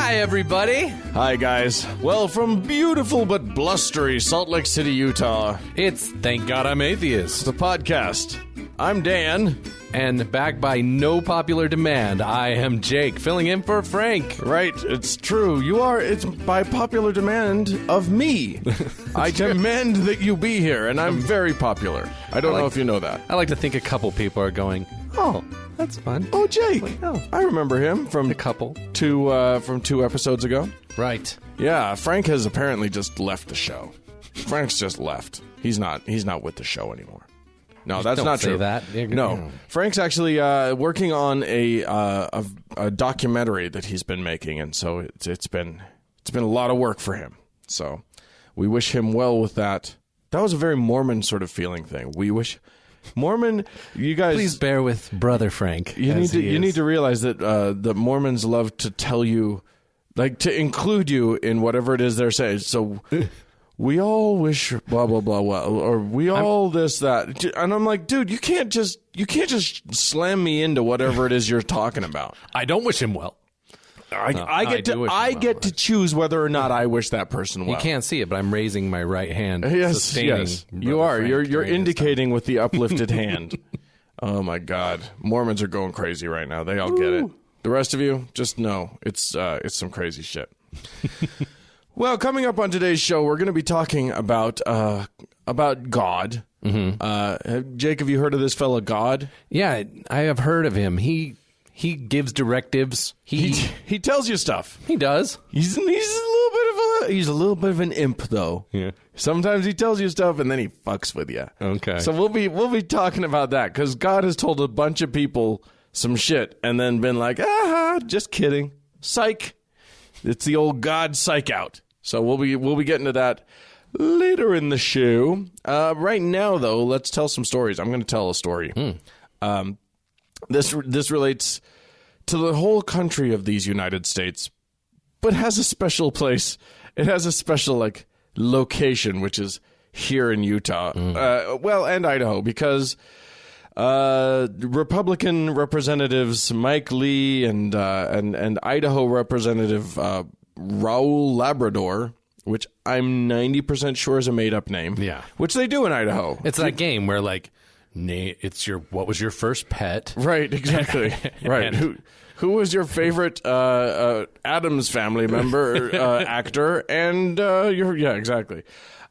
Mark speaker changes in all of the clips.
Speaker 1: Hi, everybody.
Speaker 2: Hi, guys. Well, from beautiful but blustery Salt Lake City, Utah,
Speaker 1: It's Thank God I'm Atheist.
Speaker 2: the podcast. I'm Dan.
Speaker 1: And back by no popular demand, I am Jake, filling in for Frank.
Speaker 2: Right, it's true. You are. It's by popular demand of me. I demand that you be here, and I'm very popular. I don't know if you know that.
Speaker 1: I like to think a couple people are going, oh, that's fun.
Speaker 2: Oh, Jake.
Speaker 1: Oh.
Speaker 2: I remember him from
Speaker 1: A couple.
Speaker 2: two episodes ago.
Speaker 1: Right.
Speaker 2: Yeah, Frank has apparently just left the show. Frank's just left. He's not with the show anymore. No, that's
Speaker 1: Don't
Speaker 2: not
Speaker 1: say
Speaker 2: true.
Speaker 1: that.
Speaker 2: No, Frank's actually working on a documentary that he's been making, and so it's been a lot of work for him. So we wish him well with that. That was a very Mormon sort of feeling thing. We wish Mormon. You guys,
Speaker 1: Please bear with Brother Frank.
Speaker 2: you need to realize that the Mormons love to tell you, like, to include you in whatever it is they're saying. So. We all wish blah blah blah blah, or we all this that, and I'm like, dude, you can't just slam me into whatever it is you're talking about.
Speaker 1: I don't wish him well.
Speaker 2: I get to choose whether or not I wish that person well.
Speaker 1: You can't see it, but I'm raising my right hand.
Speaker 2: Yes,
Speaker 1: sustaining
Speaker 2: yes,
Speaker 1: Brother
Speaker 2: you are.
Speaker 1: Frank
Speaker 2: You're
Speaker 1: during this
Speaker 2: indicating with the uplifted hand. Oh my God, Mormons are going crazy right now. They all get it. The rest of you, just know it's some crazy shit. Well, coming up on today's show, we're going to be talking about God. Mm-hmm. Jake, have you heard of this fella God?
Speaker 1: Yeah, I have heard of him. He gives directives.
Speaker 2: He tells you stuff.
Speaker 1: He does.
Speaker 2: He's a little bit of an imp, though.
Speaker 1: Yeah.
Speaker 2: Sometimes he tells you stuff and then he fucks with you.
Speaker 1: Okay.
Speaker 2: So we'll be talking about that because God has told a bunch of people some shit and then been like, just kidding, psych. It's the old God psych out. So we'll be getting to that later in the show. Right now, though, let's tell some stories. I'm going to tell a story. This relates to the whole country of these United States, but has a special place. It has a special location, which is here in Utah. And Idaho, because Republican representatives Mike Lee and Idaho Representative Raul Labrador, which I'm 90% sure is a made-up name.
Speaker 1: Yeah.
Speaker 2: Which they do in Idaho.
Speaker 1: It's that game where, what was your first pet?
Speaker 2: Right, exactly. Right. Who was your favorite Addams Family member, actor? And exactly.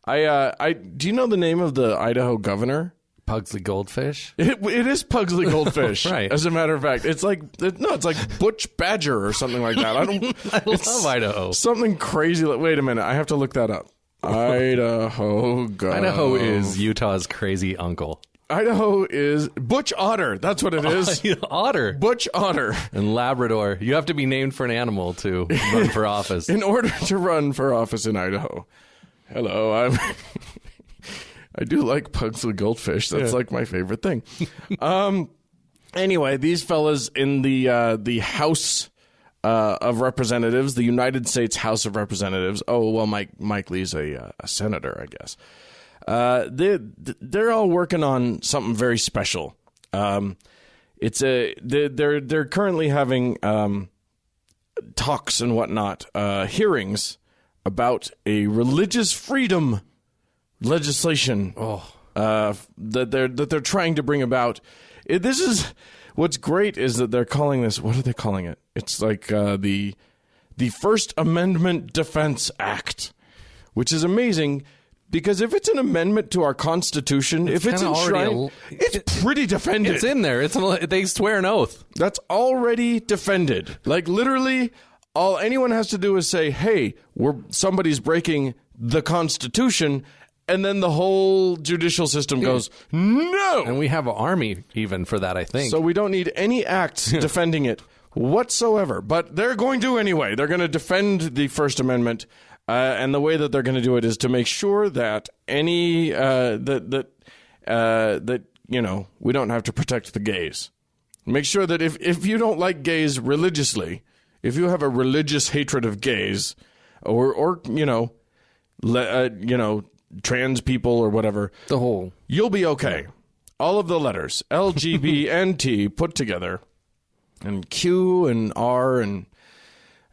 Speaker 2: Do you know the name of the Idaho governor?
Speaker 1: Pugsley Goldfish?
Speaker 2: It is Pugsley Goldfish.
Speaker 1: Right.
Speaker 2: As a matter of fact, it's like Butch Badger or something like that.
Speaker 1: I love Idaho.
Speaker 2: Something crazy. Wait a minute, I have to look that up. Idaho governor.
Speaker 1: Idaho is Utah's crazy uncle.
Speaker 2: Idaho is Butch Otter. That's what it is.
Speaker 1: Otter.
Speaker 2: Butch Otter.
Speaker 1: And Labrador. You have to be named for an animal to run for office.
Speaker 2: In order to run for office in Idaho. Hello, I do like Pugsley Goldfish. That's like my favorite thing. Anyway, these fellas in the House of Representatives, the United States House of Representatives. Oh well, Mike Lee's a senator, I guess. They're all working on something very special. They're currently having talks and whatnot, hearings about a religious freedom legislation that they're trying to bring about. This is what's great is that they're calling this. What are they calling it? It's like the First Amendment Defense Act, which is amazing because if it's an amendment to our Constitution, if it's enshrined, it's pretty defended.
Speaker 1: It's in there. They swear an oath.
Speaker 2: That's already defended. Like literally, all anyone has to do is say, "Hey, somebody's breaking the Constitution." And then the whole judicial system goes, no!
Speaker 1: And we have an army even for that, I think.
Speaker 2: So we don't need any acts defending it whatsoever. But they're going to anyway. They're going to defend the First Amendment. And the way that they're going to do it is to make sure that we don't have to protect the gays. Make sure that if you don't like gays religiously, if you have a religious hatred of gays or trans people or whatever, you'll be okay. All of the letters, L, G, B, and T put together, and Q and R, and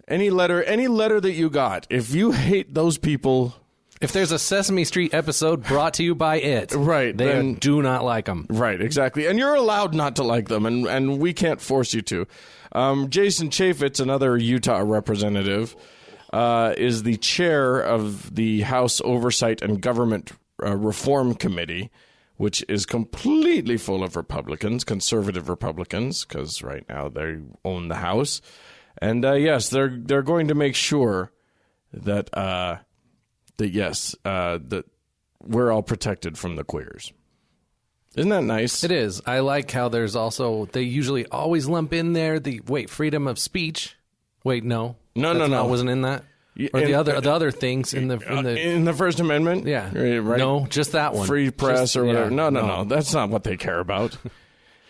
Speaker 2: Any letter that you got, if you hate those people,
Speaker 1: if there's a Sesame Street episode brought to you by it,
Speaker 2: right,
Speaker 1: they
Speaker 2: then,
Speaker 1: do not like them.
Speaker 2: Right, exactly. And you're allowed not to like them, and we can't force you to. Jason Chaffetz, another Utah representative, is the chair of the House Oversight and Government Reform Committee, which is completely full of Republicans, conservative Republicans, because right now they own the House. And yes, they're going to make sure that that we're all protected from the queers. Isn't that nice?
Speaker 1: It is. I like how there's also, they usually always lump in there freedom of speech. Wait, no.
Speaker 2: No.
Speaker 1: Wasn't in that? Or the other things in the
Speaker 2: First Amendment?
Speaker 1: Yeah.
Speaker 2: Right?
Speaker 1: No, just that one.
Speaker 2: Free press or whatever.
Speaker 1: Yeah,
Speaker 2: No. That's not what they care about.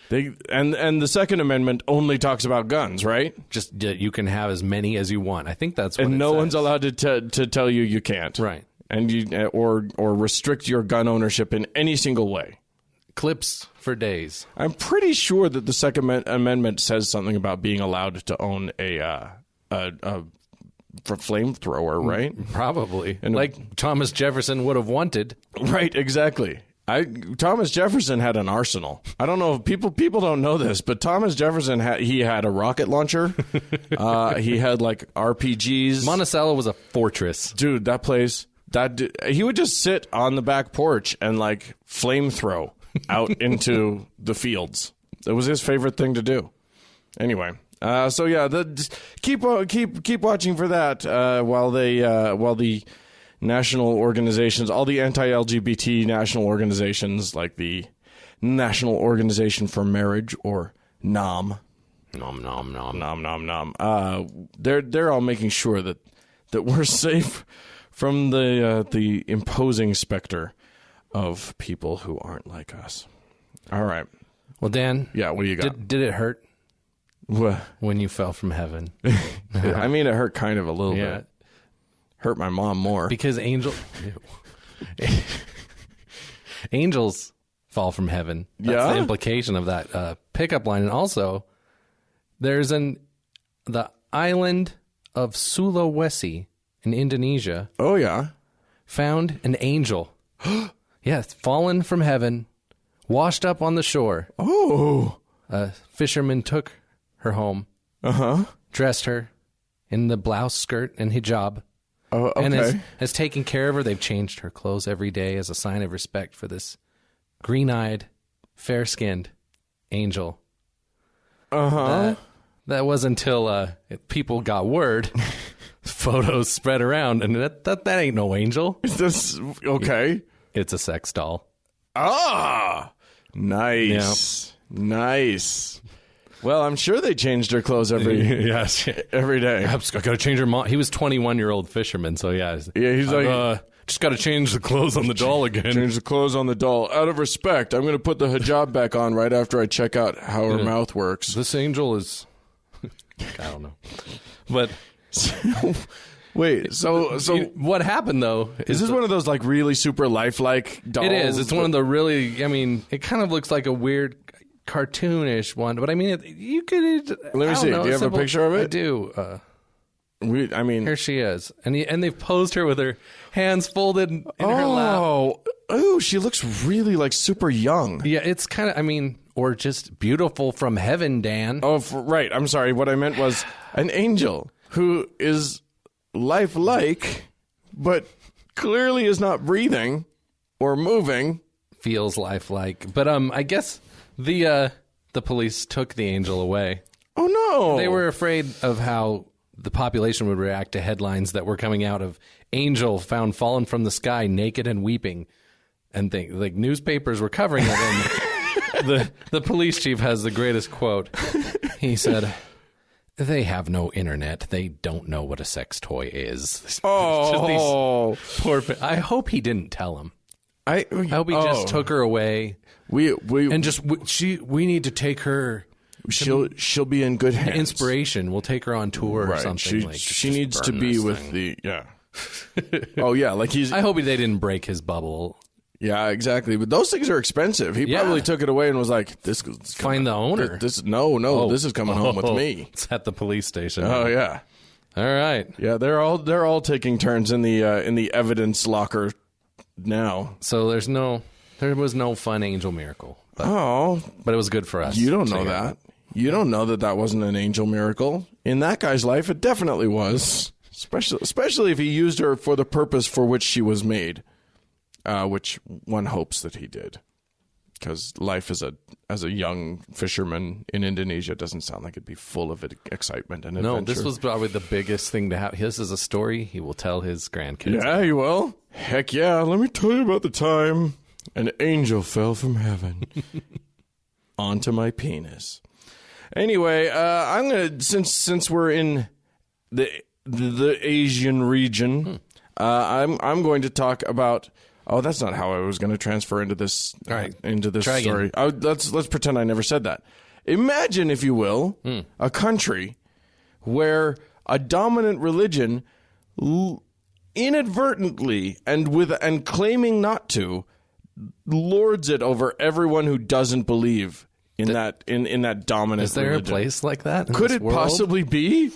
Speaker 2: And the Second Amendment only talks about guns, right?
Speaker 1: Just you can have as many as you want. I think that's what
Speaker 2: and
Speaker 1: it
Speaker 2: no
Speaker 1: says.
Speaker 2: one's allowed to tell you can't.
Speaker 1: Right.
Speaker 2: And you or restrict your gun ownership in any single way.
Speaker 1: Clips for days.
Speaker 2: I'm pretty sure that the Second Amendment says something about being allowed to own a flamethrower, right?
Speaker 1: Probably.
Speaker 2: And
Speaker 1: like Thomas Jefferson would have wanted.
Speaker 2: Right, exactly. Thomas Jefferson had an arsenal. I don't know if people don't know this, but Thomas Jefferson had a rocket launcher. He had like RPGs.
Speaker 1: Monticello was a fortress.
Speaker 2: Dude, that place, he would just sit on the back porch and like flamethrow out into the fields. It was his favorite thing to do. Anyway, so yeah, keep watching for that while the national organizations, all the anti-LGBT national organizations, like the National Organization for Marriage, or NOM, they're all making sure that we're safe from the imposing specter of people who aren't like us. All right.
Speaker 1: Well, Dan.
Speaker 2: Yeah, what do you got?
Speaker 1: Did it hurt
Speaker 2: What?
Speaker 1: when you fell from heaven?
Speaker 2: I mean, it hurt kind of a little bit. Hurt my mom more.
Speaker 1: Because angels fall from heaven. That's the implication of that pickup line. And also, there's the island of Sulawesi in Indonesia.
Speaker 2: Oh, yeah.
Speaker 1: Found an angel. Yes, fallen from heaven, washed up on the shore.
Speaker 2: Oh.
Speaker 1: A fisherman took her home. Dressed her in the blouse, skirt, and hijab.
Speaker 2: Oh, okay.
Speaker 1: And has taken care of her. They've changed her clothes every day as a sign of respect for this green-eyed, fair-skinned angel. That was until people got word. Photos spread around, and that ain't no angel.
Speaker 2: Is this okay?
Speaker 1: It's a sex doll.
Speaker 2: Ah, nice, Nice. Well, I'm sure they changed her clothes every day.
Speaker 1: I've got to change her mom. He was 21-year-old fisherman, so yeah.
Speaker 2: He's like,
Speaker 1: just got to change the clothes on the doll again.
Speaker 2: Change the clothes on the doll. Out of respect, I'm going to put the hijab back on right after I check out how her mouth works.
Speaker 1: This angel is, I don't know, but
Speaker 2: wait. So
Speaker 1: what happened though?
Speaker 2: Is this one of those like really super lifelike dolls?
Speaker 1: It is. It's one of the really. I mean, it kind of looks like a weird cartoonish one, but I mean, you could.
Speaker 2: Let me see. Do you have a picture of it?
Speaker 1: I do.
Speaker 2: Here
Speaker 1: she is, and they've posed her with her hands folded in her lap.
Speaker 2: Oh, she looks really like super young.
Speaker 1: Yeah, it's kind of. I mean, or just beautiful from heaven, Dan.
Speaker 2: Oh, right. I'm sorry. What I meant was an angel who is lifelike, but clearly is not breathing or moving.
Speaker 1: Feels lifelike, but I guess the police took the angel away.
Speaker 2: Oh no!
Speaker 1: They were afraid of how the population would react to headlines that were coming out of angel found fallen from the sky, naked and weeping, and things like newspapers were covering it. And the police chief has the greatest quote. He said, "They have no internet. They don't know what a sex toy is."
Speaker 2: Oh,
Speaker 1: poor. I hope he didn't tell him. I hope he just took her away. We need to take her.
Speaker 2: She'll be in good hands.
Speaker 1: Inspiration. We'll take her on tour or something.
Speaker 2: She needs to be with the Oh yeah, like he's.
Speaker 1: I hope they didn't break his bubble.
Speaker 2: Yeah, exactly. But those things are expensive. He probably took it away and was like, "This
Speaker 1: find the owner."
Speaker 2: This is coming home with me.
Speaker 1: It's at the police station.
Speaker 2: Oh yeah.
Speaker 1: All right.
Speaker 2: Yeah, they're all taking turns in the evidence locker now.
Speaker 1: So there was no fun angel miracle. But it was good for us.
Speaker 2: You don't know that. You don't know that wasn't an angel miracle. In that guy's life, it definitely was. Especially if he used her for the purpose for which she was made, which one hopes that he did. Because life as a young fisherman in Indonesia doesn't sound like it'd be full of excitement and adventure.
Speaker 1: No, this was probably the biggest thing to have. This is a story he will tell his grandkids.
Speaker 2: Yeah, he will. Heck yeah. Let me tell you about the time an angel fell from heaven onto my penis. Anyway, I'm gonna since we're in the Asian region, I'm going to talk about. Oh, that's not how I was going to transfer into this.
Speaker 1: All right,
Speaker 2: into this
Speaker 1: try
Speaker 2: story.
Speaker 1: Again.
Speaker 2: Let's pretend I never said that. Imagine, if you will, a country where a dominant religion inadvertently and claiming not to lords it over everyone who doesn't believe in that dominant.
Speaker 1: Is there
Speaker 2: religion.
Speaker 1: A place like that?
Speaker 2: Could it possibly be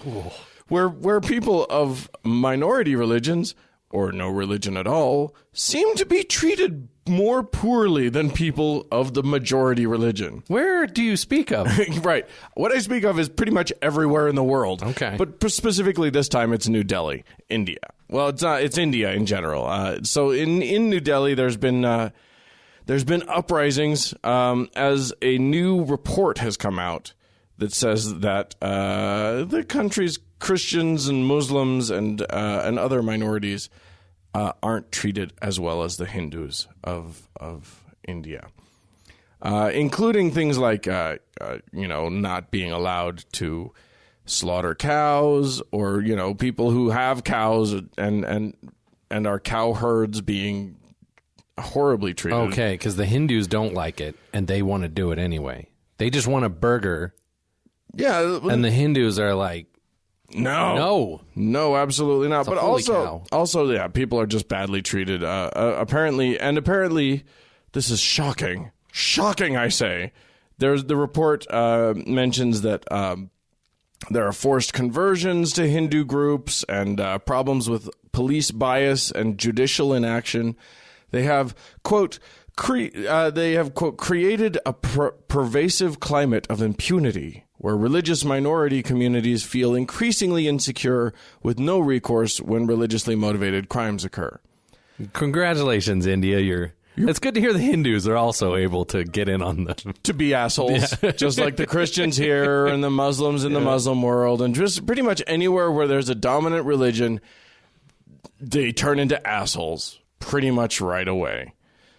Speaker 2: where people of minority religions or no religion at all seem to be treated more poorly than people of the majority religion?
Speaker 1: Where do you speak of?
Speaker 2: Right. What I speak of is pretty much everywhere in the world.
Speaker 1: Okay.
Speaker 2: But specifically this time it's New Delhi, India. Well, it's not. It's India in general. So in New Delhi, there's been uprisings as a new report has come out that says that the country's Christians and Muslims and other minorities aren't treated as well as the Hindus of India, including things like not being allowed to slaughter cows, or people who have cows and are cow herds being horribly treated.
Speaker 1: Okay, because the Hindus don't like it, and they want to do it anyway. They just want a burger.
Speaker 2: Yeah,
Speaker 1: and the Hindus are like,
Speaker 2: no, absolutely not. But also, yeah, people are just badly treated. Apparently, this is shocking. Shocking, I say. The report mentions that there are forced conversions to Hindu groups and problems with police bias and judicial inaction. They have, quote, created a pervasive climate of impunity where religious minority communities feel increasingly insecure with no recourse when religiously motivated crimes occur.
Speaker 1: Congratulations, India. It's good to hear the Hindus are also able to get in on the...
Speaker 2: To be assholes, just like the Christians here and the Muslims in the Muslim world, and just pretty much anywhere where there's a dominant religion, they turn into assholes pretty much right away.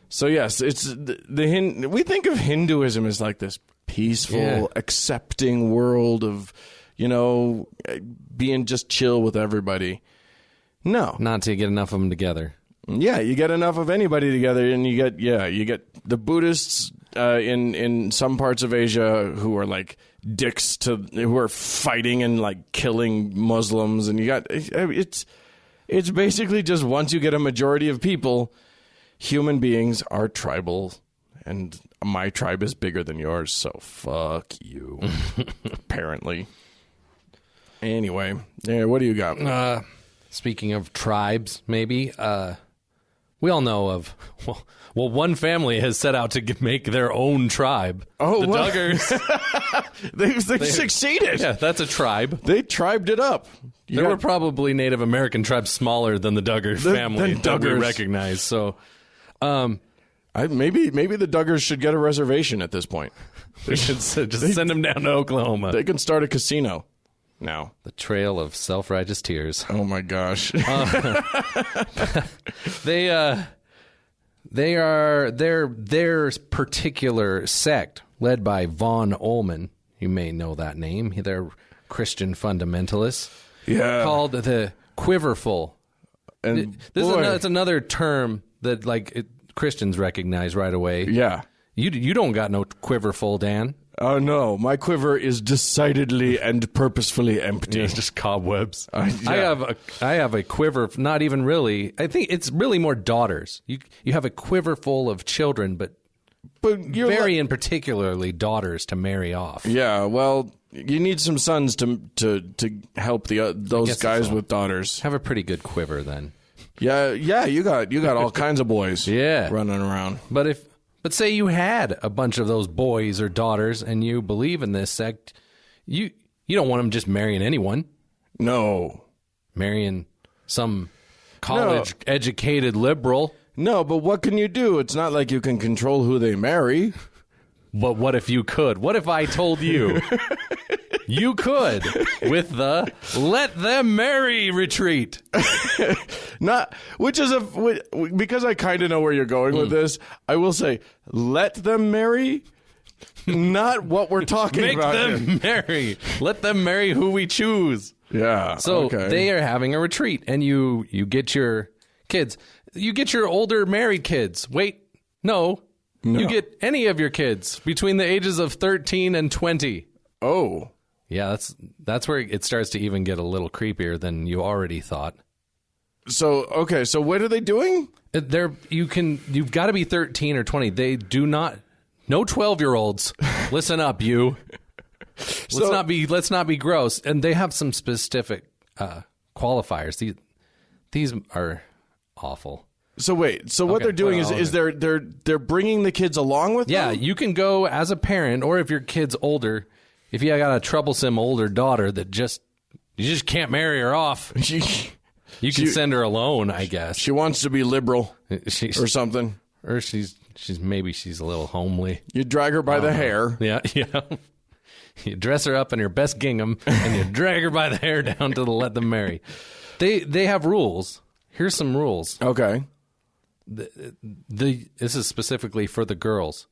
Speaker 2: So yes, it's we think of Hinduism as like this peaceful, accepting world of, being just chill with everybody. No.
Speaker 1: Not to get enough of them together.
Speaker 2: Yeah, you get enough of anybody together, and you get the Buddhists in some parts of Asia who are like dicks who are fighting and like killing Muslims, and it's basically just once you get a majority of people, human beings are tribal, and my tribe is bigger than yours, so fuck you. Apparently. Anyway, what do you got?
Speaker 1: Speaking of tribes, maybe, we all know of, one family has set out to make their own tribe.
Speaker 2: Oh,
Speaker 1: the
Speaker 2: Duggars. They succeeded.
Speaker 1: Yeah, that's a tribe.
Speaker 2: They tribed it up.
Speaker 1: There were probably Native American tribes smaller than the Duggar family that we recognize. So,
Speaker 2: maybe the Duggars should get a reservation at this point.
Speaker 1: We should just send them down to Oklahoma.
Speaker 2: They can start a casino now.
Speaker 1: The Trail of Self-Righteous Tears.
Speaker 2: Oh my gosh.
Speaker 1: Their particular sect, led by Von Ullman, you may know that name. They're Christian fundamentalists.
Speaker 2: Yeah.
Speaker 1: Called the quiverfull.
Speaker 2: And
Speaker 1: it's another term that Christians recognize right away.
Speaker 2: Yeah.
Speaker 1: You don't got no quiverfull, Dan.
Speaker 2: Oh, no. My quiver is decidedly and purposefully empty.
Speaker 1: Yeah, it's just cobwebs.
Speaker 2: Yeah.
Speaker 1: I have a quiver, not even really. I think it's really more daughters. You have a quiver full of children, but you're very in particularly daughters to marry off.
Speaker 2: Yeah, well, You need some sons to help those guys with daughters.
Speaker 1: Have a pretty good quiver then.
Speaker 2: Yeah. You got all kinds of boys.
Speaker 1: Yeah,
Speaker 2: running around.
Speaker 1: But say you had a bunch of those boys or daughters, and you believe in this sect, you don't want them just marrying anyone.
Speaker 2: No,
Speaker 1: marrying some college-educated liberal.
Speaker 2: No, but what can you do? It's not like you can control who they marry.
Speaker 1: But what if you could? What if I told you you could with the let them marry retreat?
Speaker 2: Because I kind of know where you're going with this. I will say, let them marry, not what we're talking about.
Speaker 1: Make them marry. Let them marry who we choose.
Speaker 2: Yeah.
Speaker 1: So they are having a retreat, and you get your kids. You get your older married kids. Wait, no. You get any of your kids between the ages of 13 and 20.
Speaker 2: Oh.
Speaker 1: Yeah, that's where it starts to even get a little creepier than you already thought.
Speaker 2: So what are they doing?
Speaker 1: You've got to be 13 or 20. They do not, no 12-year-olds. Listen up, you. Let's not be gross. And they have some specific qualifiers. These are awful.
Speaker 2: So wait. So what they're doing is they're bringing the kids along with them?
Speaker 1: Yeah, you can go as a parent, or if your kid's older, if you got a troublesome older daughter that you just can't marry her off, you can send her alone, I guess.
Speaker 2: She wants to be liberal or something.
Speaker 1: Or she's a little homely.
Speaker 2: You drag her by the hair.
Speaker 1: Yeah. You dress her up in her best gingham, and you drag her by the hair down to let them marry. They have rules. Here's some rules.
Speaker 2: Okay.
Speaker 1: This is specifically for the girls.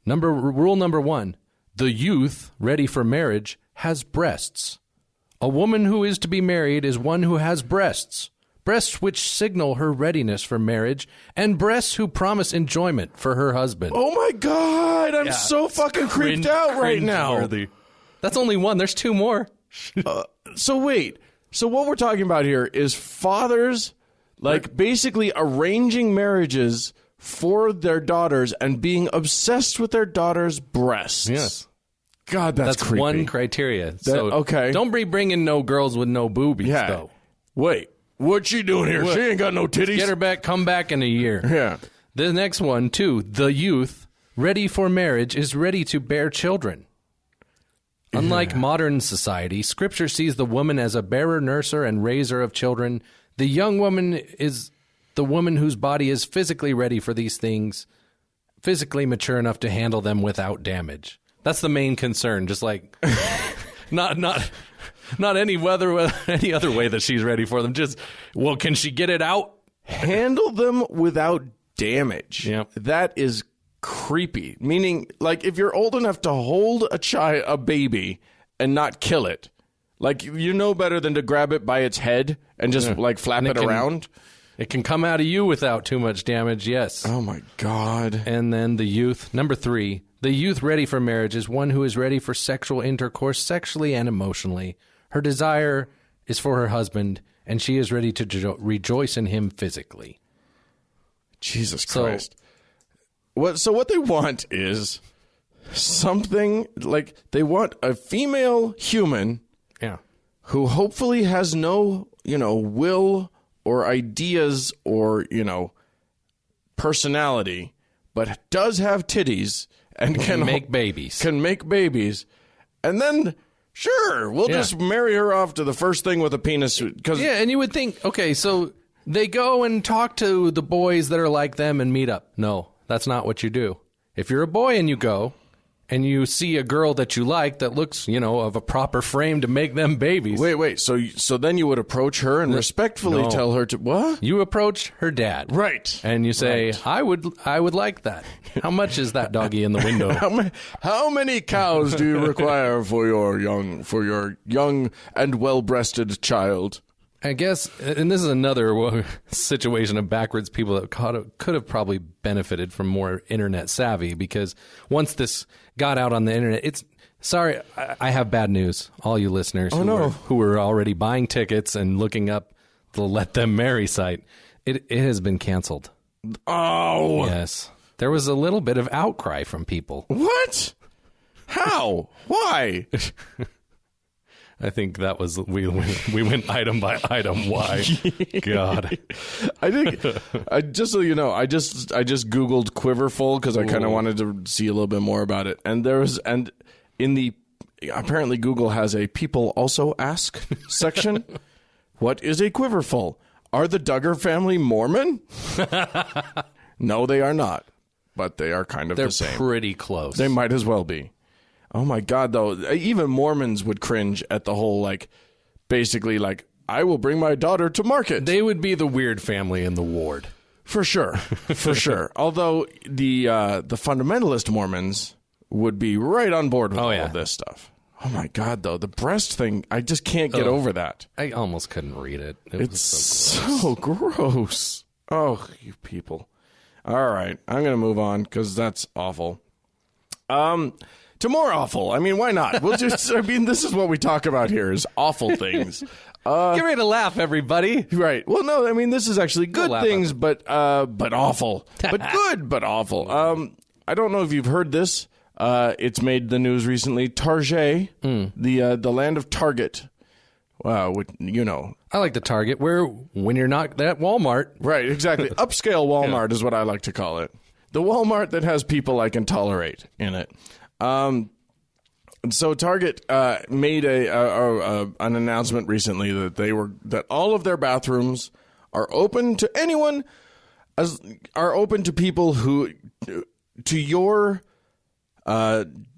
Speaker 1: Rule number 1, the youth ready for marriage has breasts. A woman who is to be married is one who has breasts which signal her readiness for marriage, and breasts who promise enjoyment for her husband.
Speaker 2: Oh my God, I'm so fucking creeped out right now.
Speaker 1: That's only one. There's 2 more.
Speaker 2: So wait. So what we're talking about here is fathers basically arranging marriages for their daughters and being obsessed with their daughters' breasts.
Speaker 1: Yes.
Speaker 2: God, that's creepy.
Speaker 1: One criteria. Don't be bringing no girls with no boobies, though.
Speaker 2: Wait, what's she doing here? She ain't got no titties.
Speaker 1: Get her back, come back in a year.
Speaker 2: Yeah.
Speaker 1: The next one, 2, the youth ready for marriage is ready to bear children. Unlike modern society, Scripture sees the woman as a bearer, nurser, and raiser of children. The young woman is the woman whose body is physically ready for these things, physically mature enough to handle them without damage. That's the main concern. Just like not any other way that she's ready for them. Just, well, can she get it out?
Speaker 2: Handle them without damage.
Speaker 1: Yeah.
Speaker 2: That is creepy. Meaning, like, if you're old enough to hold a baby and not kill it, like, you know better than to grab it by its head and just flap it around.
Speaker 1: It can come out of you without too much damage, yes.
Speaker 2: Oh my God.
Speaker 1: And then the youth, number 3, the youth ready for marriage is one who is ready for sexual intercourse sexually and emotionally. Her desire is for her husband, and she is ready to rejoice in him physically.
Speaker 2: Jesus Christ. So what they want is something like they want a female human who hopefully has no, will or ideas or, personality, but does have titties and can
Speaker 1: make babies.
Speaker 2: And then, sure, we'll just marry her off to the first thing with a penis.
Speaker 1: And you would think, okay, so they go and talk to the boys that are like them and meet up. No, that's not what you do. If you're a boy and you go and you see a girl that you like that looks, of a proper frame to make them babies.
Speaker 2: Wait. So then you would approach her and respectfully tell her to what?
Speaker 1: You approach her dad.
Speaker 2: Right.
Speaker 1: And you say, I would like that. How much is that doggy in the window?
Speaker 2: How many cows do you require for your young and well-breasted child?
Speaker 1: I guess, and this is another situation of backwards people that could have probably benefited from more internet savvy, because once this got out on the internet, I have bad news, all you listeners who were already buying tickets and looking up the Let Them Marry site. It has been canceled.
Speaker 2: Oh.
Speaker 1: Yes. There was a little bit of outcry from people.
Speaker 2: What? How? Why?
Speaker 1: I think that was we went item by item. Why? God.
Speaker 2: I think just so you know, I just Googled quiverfull because I kind of wanted to see a little bit more about it. And apparently Google has a people also ask section. What is a quiverfull? Are the Duggar family Mormon? No, they are not. But they are kind of the same.
Speaker 1: They're pretty close.
Speaker 2: They might as well be. Oh my God, though. Even Mormons would cringe at the whole, basically, I will bring my daughter to market.
Speaker 1: They would be the weird family in the ward.
Speaker 2: For sure. For sure. Although the fundamentalist Mormons would be right on board with all of this stuff. Oh my God, though. The breast thing, I just can't get over that.
Speaker 1: I almost couldn't read it.
Speaker 2: It's so gross. Oh, you people. All right. I'm going to move on because that's awful. To more awful. I mean, why not? This is what we talk about here is awful things.
Speaker 1: Get ready to laugh, everybody.
Speaker 2: Right. Well, no, I mean, this is actually good things, but awful. But good, but awful. I don't know if you've heard this. It's made the news recently. Target, the land of Target. Wow, you know.
Speaker 1: I like the Target where when you're not at Walmart.
Speaker 2: Right, exactly. Upscale Walmart is what I like to call it. The Walmart that has people I can tolerate in it. So Target made an announcement recently that all of their bathrooms are open to anyone, are open to people who to your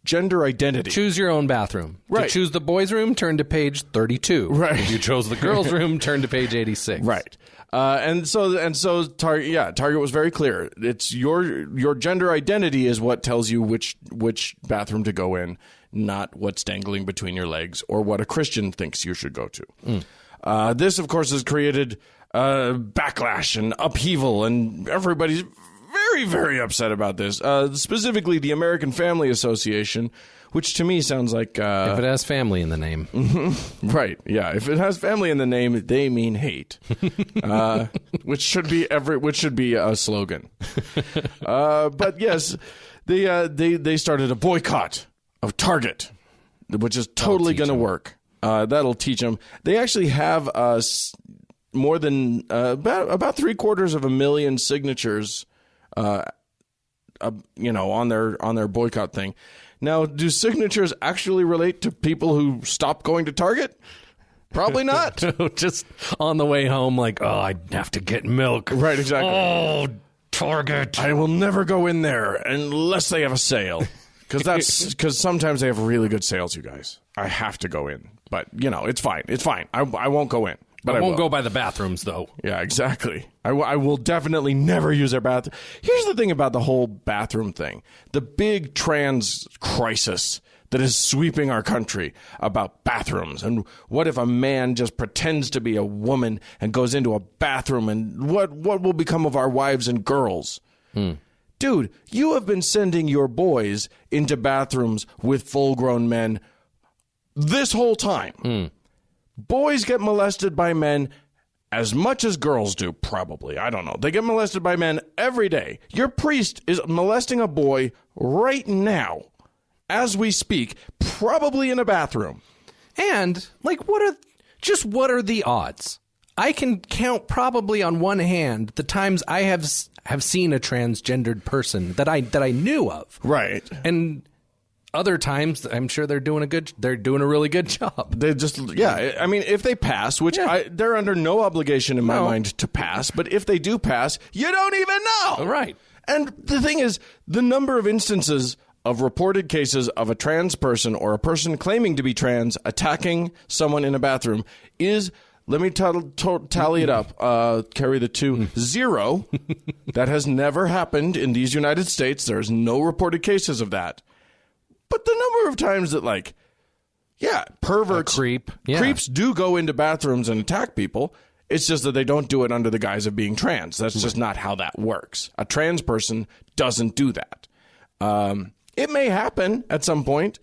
Speaker 2: gender identity.
Speaker 1: Choose your own bathroom.
Speaker 2: Right.
Speaker 1: To choose the boys' room, turn to page 32.
Speaker 2: Right.
Speaker 1: If you chose the girls' room, turn to page 86.
Speaker 2: Right. And so Target was very clear. It's your gender identity is what tells you which bathroom to go in, not what's dangling between your legs or what a Christian thinks you should go to. This, of course, has created backlash and upheaval, and everybody's very, very upset about this. Specifically, the American Family Association, which to me sounds like
Speaker 1: if it has family in the name.
Speaker 2: Right, yeah. If it has family in the name, they mean hate. Which should be a slogan. But yes, they started a boycott of Target, which is totally going to work. That'll teach them. They actually have more than about 750,000 signatures on their boycott thing. Now, do signatures actually relate to people who stop going to Target? Probably not.
Speaker 1: Just on the way home, I have to get milk.
Speaker 2: Right, exactly.
Speaker 1: Oh, Target.
Speaker 2: I will never go in there unless they have a sale. Because sometimes they have really good sales, you guys. I have to go in. But, it's fine. It's fine. I won't go in. But
Speaker 1: I won't go by the bathrooms, though.
Speaker 2: Yeah, exactly. I will definitely never use their bathroom. Here's the thing about the whole bathroom thing. The big trans crisis that is sweeping our country about bathrooms. And what if a man just pretends to be a woman and goes into a bathroom? And what will become of our wives and girls? Dude, you have been sending your boys into bathrooms with full-grown men this whole time. Boys get molested by men as much as girls do, probably. I don't know. They get molested by men every day. Your priest is molesting a boy right now, as we speak, probably in a bathroom.
Speaker 1: And, what are the odds? I can count probably on one hand the times I have seen a transgendered person that I knew of.
Speaker 2: Right.
Speaker 1: And other times, I'm sure they're doing a really good job.
Speaker 2: They just, I mean, if they pass, which they're under no obligation in my mind to pass, but if they do pass, you don't even know.
Speaker 1: Right.
Speaker 2: And the thing is, the number of instances of reported cases of a trans person or a person claiming to be trans attacking someone in a bathroom is, let me tally it up, carry the 2, 0. That has never happened in these United States. There's no reported cases of that. But the number of times that, perverts, creeps do go into bathrooms and attack people, it's just that they don't do it under the guise of being trans. That's just not how that works. A trans person doesn't do that. It may happen at some point,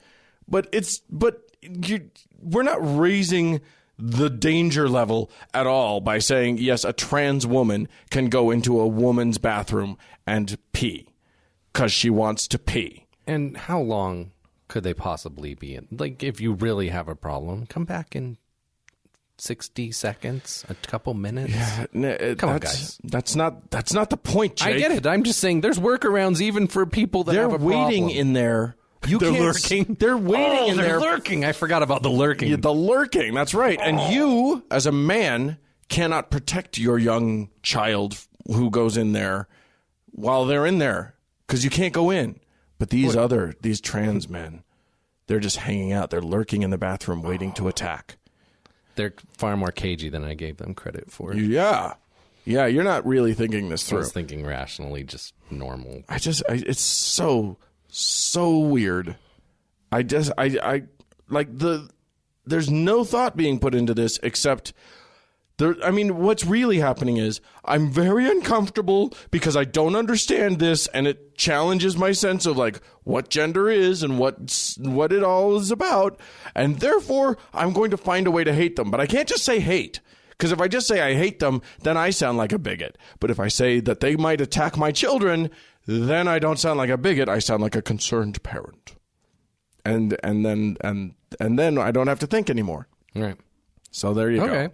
Speaker 2: but we're not raising the danger level at all by saying, yes, a trans woman can go into a woman's bathroom and pee because she wants to pee.
Speaker 1: And how long could they possibly be in? Like, if you really have a problem, come back in 60 seconds, a couple minutes.
Speaker 2: Yeah,
Speaker 1: come on, guys.
Speaker 2: That's not the point, Jake.
Speaker 1: I get it. I'm just saying there's workarounds even for people that have a problem.
Speaker 2: They're waiting in there.
Speaker 1: They're lurking.
Speaker 2: They're waiting in there.
Speaker 1: They're lurking. I forgot about the lurking.
Speaker 2: Yeah, the lurking. That's right. And you, as a man, cannot protect your young child who goes in there while they're in there because you can't go in. But these trans men, they're just hanging out. They're lurking in the bathroom waiting to attack.
Speaker 1: They're far more cagey than I gave them credit for.
Speaker 2: Yeah. Yeah, you're not really thinking this through.
Speaker 1: I was thinking rationally, just normal.
Speaker 2: It's so weird. There's no thought being put into this except what's really happening is I'm very uncomfortable because I don't understand this and it challenges my sense of like what gender is and what it all is about. And therefore I'm going to find a way to hate them. But I can't just say hate. Because if I just say I hate them, then I sound like a bigot. But if I say that they might attack my children, then I don't sound like a bigot. I sound like a concerned parent. And then I don't have to think anymore.
Speaker 1: Right.
Speaker 2: So there you go.
Speaker 1: Okay.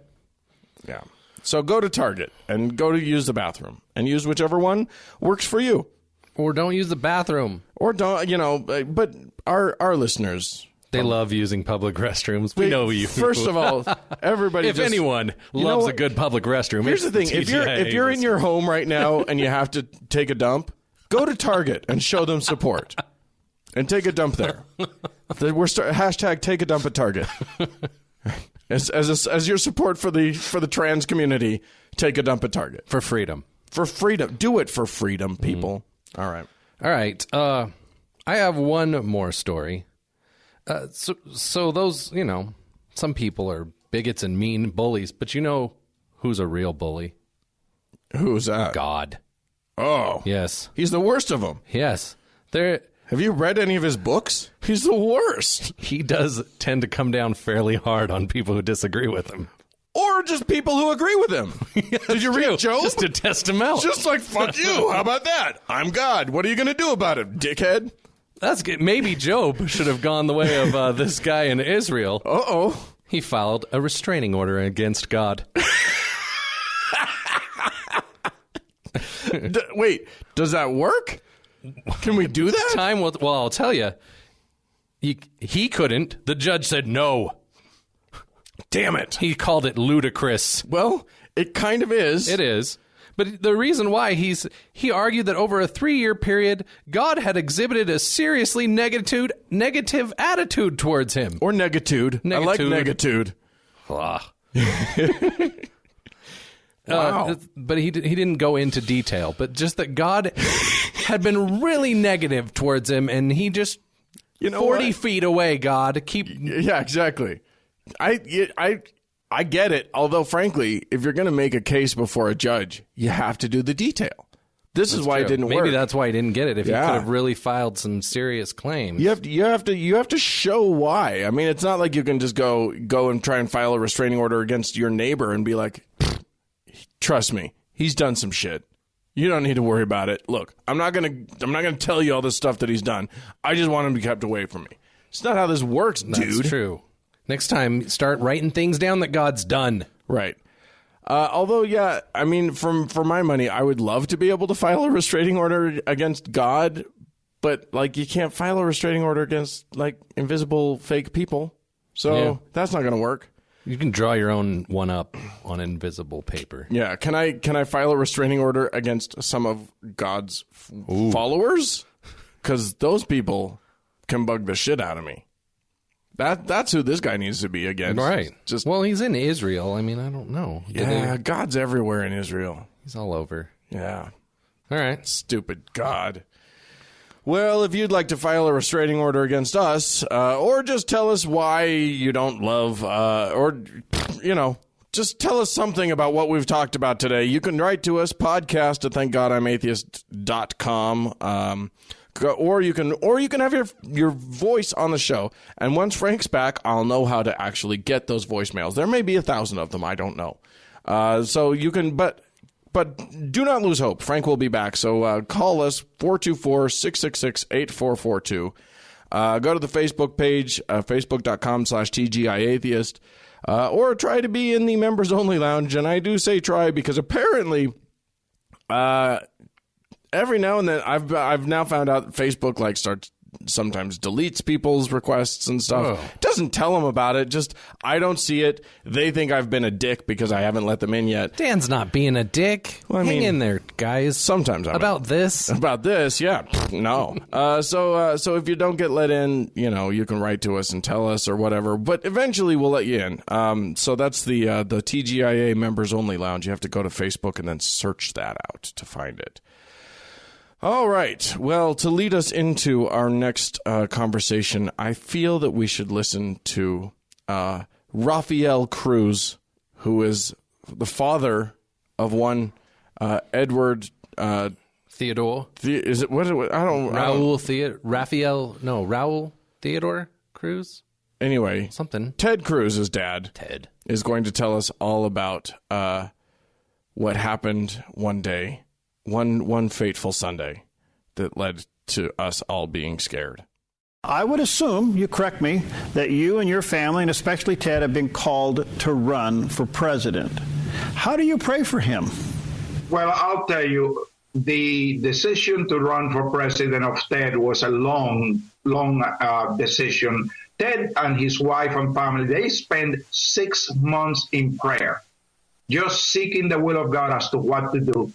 Speaker 2: Yeah. So go to Target and go to use the bathroom and use whichever one works for you.
Speaker 1: Or don't use the bathroom.
Speaker 2: Or don't, but our listeners...
Speaker 1: They love using public restrooms. We know you.
Speaker 2: First of all, everybody.
Speaker 1: If anyone loves a good public restroom,
Speaker 2: here's the thing: if you're in your home right now and you have to take a dump, go to Target and show them support, and take a dump there. Hashtag take a dump at Target. As your support for the trans community, take a dump at Target
Speaker 1: for freedom.
Speaker 2: For freedom, do it for freedom, people. All right.
Speaker 1: I have one more story. So those, some people are bigots and mean bullies, but you know who's a real bully?
Speaker 2: Who's that?
Speaker 1: God.
Speaker 2: Oh.
Speaker 1: Yes.
Speaker 2: He's the worst of them.
Speaker 1: Yes.
Speaker 2: Have you read any of his books? He's the worst.
Speaker 1: He does tend to come down fairly hard on people who disagree with him.
Speaker 2: Or just people who agree with him. Did you read Job?
Speaker 1: Just to test him out.
Speaker 2: Just like, fuck you. How about that? I'm God. What are you going to do about it, dickhead?
Speaker 1: That's good. Maybe Job should have gone the way of this guy in Israel.
Speaker 2: Uh-oh.
Speaker 1: He filed a restraining order against God.
Speaker 2: Wait, does that work? Can we do that?
Speaker 1: Well, I'll tell you. He couldn't. The judge said no.
Speaker 2: Damn it.
Speaker 1: He called it ludicrous.
Speaker 2: Well, it kind of is.
Speaker 1: It is. But the reason why he argued that over a 3-year period, God had exhibited a seriously negative attitude towards him.
Speaker 2: Or negitude. I like negitude.
Speaker 1: Wow. But he didn't go into detail. But just that God had been really negative towards him, and he just 40 feet away. God,
Speaker 2: Yeah, exactly. I get it. Although, frankly, if you're going to make a case before a judge, you have to do the detail. This is why it didn't work.
Speaker 1: Maybe that's why he didn't get it. If he could have really filed some serious claims,
Speaker 2: you have to show why. I mean, it's not like you can just go and try and file a restraining order against your neighbor and be like, trust me, he's done some shit. You don't need to worry about it. Look, I'm not gonna tell you all this stuff that he's done. I just want him to be kept away from me. It's not how this works, dude.
Speaker 1: That's true. Next time, start writing things down that God's done.
Speaker 2: Right. Although, yeah, I mean, for my money, I would love to be able to file a restraining order against God, but, like, you can't file a restraining order against, like, invisible fake people. So that's not going to work.
Speaker 1: You can draw your own one up on invisible paper.
Speaker 2: Yeah. Can I file a restraining order against some of God's followers? Because those people can bug the shit out of me. That's who this guy needs to be against.
Speaker 1: Right. Well, he's in Israel. I mean, I don't know.
Speaker 2: Yeah, God's everywhere in Israel.
Speaker 1: He's all over.
Speaker 2: Yeah.
Speaker 1: All right.
Speaker 2: Stupid God. Well, if you'd like to file a restraining order against us, or just tell us why you don't love, or, just tell us something about what we've talked about today, you can write to us, podcast at thankgodimatheist.com. Or you can have your voice on the show. And once Frank's back, I'll know how to actually get those voicemails. There may be 1,000 of them. I don't know. So you can, but do not lose hope. Frank will be back. So call us 424-666-8442. Go to the Facebook page, facebook.com/TGIAtheist, or try to be in the members only lounge. And I do say try because apparently, every now and then I've now found out Facebook sometimes deletes people's requests and stuff. Doesn't tell them about it. Just, I don't see it. They think I've been a dick because I haven't let them in yet.
Speaker 1: Dan's not being a dick. Well, Hang in there, guys.
Speaker 2: Sometimes I'm
Speaker 1: About this, yeah.
Speaker 2: No. So if you don't get let in, you can write to us and tell us or whatever. But eventually we'll let you in. So that's the TGIA members only lounge. You have to go to Facebook and then search that out to find it. All right. Well, to lead us into our next conversation, I feel that we should listen to Rafael Cruz, who is the father of one Edward
Speaker 1: Theodore.
Speaker 2: Raul
Speaker 1: Theodore Cruz.
Speaker 2: Anyway,
Speaker 1: something.
Speaker 2: Ted Cruz's dad.
Speaker 1: Ted
Speaker 2: is going to tell us all about what happened one day. One fateful Sunday that led to us all being scared.
Speaker 3: I would assume, you correct me, that you and your family, and especially Ted, have been called to run for president. How do you pray for him?
Speaker 4: Well, I'll tell you, the decision to run for president of Ted was a long decision. Ted and his wife and family, they spent 6 months in prayer, just seeking the will of God as to what to do.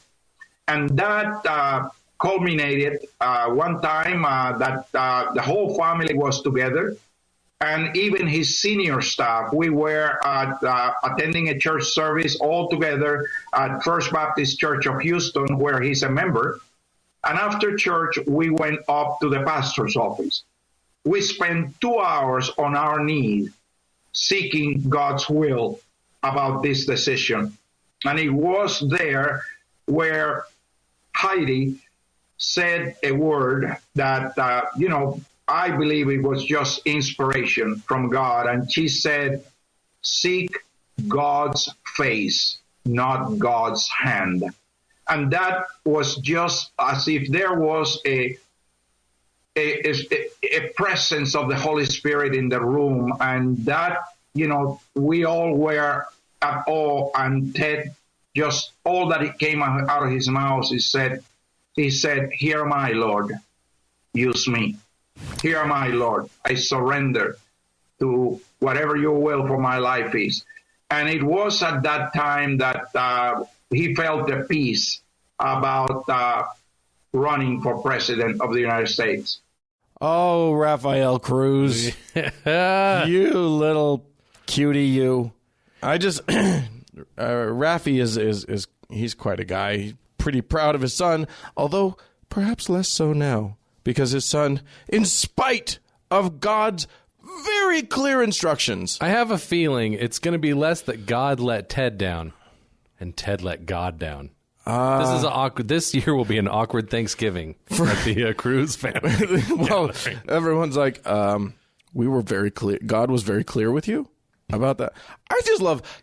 Speaker 4: And that culminated one time that the whole family was together, and even his senior staff. We were attending a church service all together at First Baptist Church of Houston, where he's a member. And after church, we went up to the pastor's office. We spent 2 hours on our knees seeking God's will about this decision. And it was there where Heidi said a word that, I believe it was just inspiration from God. And she said, seek God's face, not God's hand. And that was just as if there was a presence of the Holy Spirit in the room. And that, we all were at awe. And Ted, just all that it came out of his mouth, he said, here am I, Lord, use me. Here am I, Lord, I surrender to whatever your will for my life is. And it was at that time that he felt the peace about running for president of the United States.
Speaker 2: Oh, Rafael Cruz, you little cutie, you. I just... Rafi is he's quite a guy. He's pretty proud of his son, although perhaps less so now, because his son, in spite of God's very clear instructions.
Speaker 1: I have a feeling it's going to be less that God let Ted down and Ted let God down. This year will be an awkward Thanksgiving for the Cruz family.
Speaker 2: Well, everyone's like, we were very clear. God was very clear with you about that.